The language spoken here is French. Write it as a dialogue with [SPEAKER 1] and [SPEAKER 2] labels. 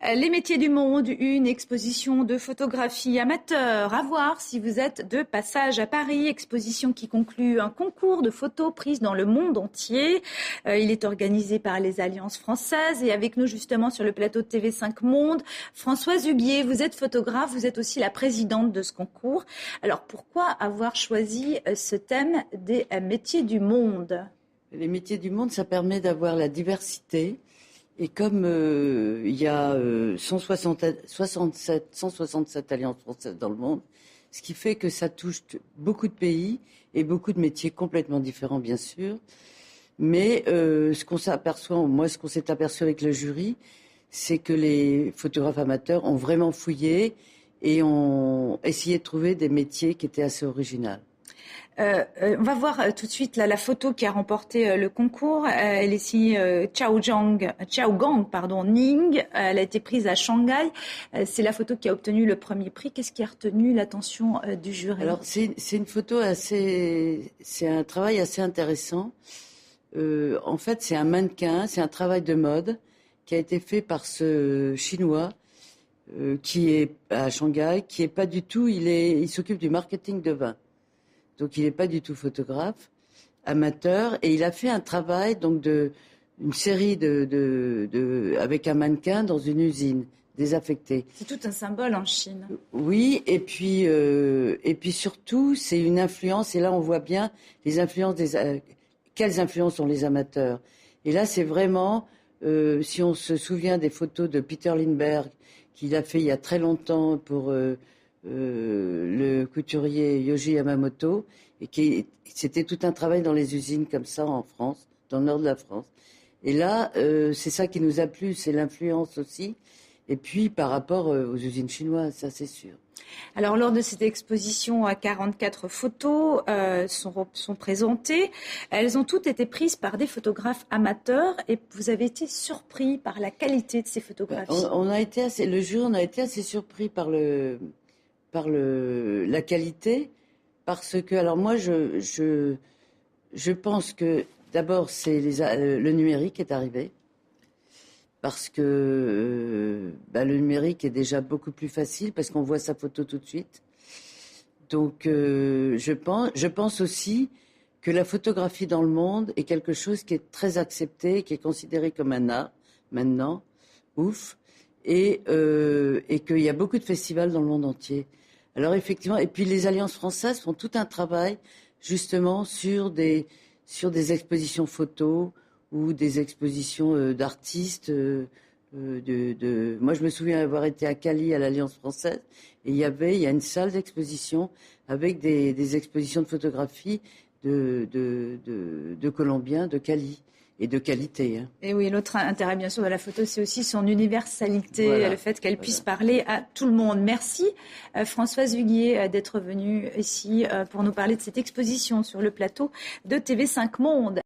[SPEAKER 1] Les métiers du monde, une exposition de photographie amateur. À voir si vous êtes de passage à Paris. Exposition qui conclut un concours de photos prises dans le monde entier. Il est organisé par les Alliances françaises. Et avec nous justement sur le plateau de TV5 Monde, Françoise Huguier. Vous êtes photographe, vous êtes aussi la présidente de ce concours. Alors pourquoi avoir choisi ce thème des métiers du monde ?
[SPEAKER 2] Les métiers du monde, ça permet d'avoir la diversité. Et comme il y a 167 alliances françaises dans le monde, ce qui fait que ça touche beaucoup de pays et beaucoup de métiers complètement différents, bien sûr. Mais ce qu'on s'est aperçu avec le jury, c'est que les photographes amateurs ont vraiment fouillé et ont essayé de trouver des métiers qui étaient assez originaux.
[SPEAKER 1] On va voir tout de suite là, la photo qui a remporté le concours. Elle est signée Xiaogang Ning. Elle a été prise à Shanghai. C'est la photo qui a obtenu le premier prix. Qu'est-ce qui a retenu l'attention du jury ?
[SPEAKER 2] Alors c'est une photo c'est un travail assez intéressant. En fait, c'est un mannequin, c'est un travail de mode qui a été fait par ce Chinois qui est à Shanghai, qui est pas du tout. Il s'occupe du marketing de vin. Donc il n'est pas du tout photographe, amateur, et il a fait un travail donc une série avec un mannequin dans une usine désaffectée.
[SPEAKER 1] C'est tout un symbole en Chine.
[SPEAKER 2] Oui, et puis surtout c'est une influence, et là on voit bien les influences quelles influences ont les amateurs. Et là c'est vraiment, si on se souvient des photos de Peter Lindbergh qu'il a fait il y a très longtemps pour le couturier Yohji Yamamoto, et c'était tout un travail dans les usines comme ça en France, dans le nord de la France. Et là, c'est ça qui nous a plu, c'est l'influence aussi. Et puis par rapport aux usines chinoises, ça c'est sûr.
[SPEAKER 1] Alors lors de cette exposition, 44 photos sont présentées. Elles ont toutes été prises par des photographes amateurs et vous avez été surpris par la qualité de ces photographies.
[SPEAKER 2] Le jury, on a été assez surpris par la qualité, parce que, alors moi, je pense que d'abord c'est le numérique est arrivé, parce que le numérique est déjà beaucoup plus facile, parce qu'on voit sa photo tout de suite. Donc je pense aussi que la photographie dans le monde est quelque chose qui est très accepté, qui est considéré comme un art maintenant, et qu'il y a beaucoup de festivals dans le monde entier. Alors effectivement, et puis les alliances françaises font tout un travail justement sur des expositions photos ou des expositions d'artistes. Moi, je me souviens avoir été à Cali à l'Alliance française, et il y a une salle d'exposition avec des expositions de photographie de Colombiens de Cali. Et de qualité.
[SPEAKER 1] Et oui, l'autre intérêt, bien sûr, de la photo, c'est aussi son universalité, le fait qu'elle puisse parler à tout le monde. Merci, Françoise Huguier, d'être venue ici pour nous parler de cette exposition sur le plateau de TV5 Monde.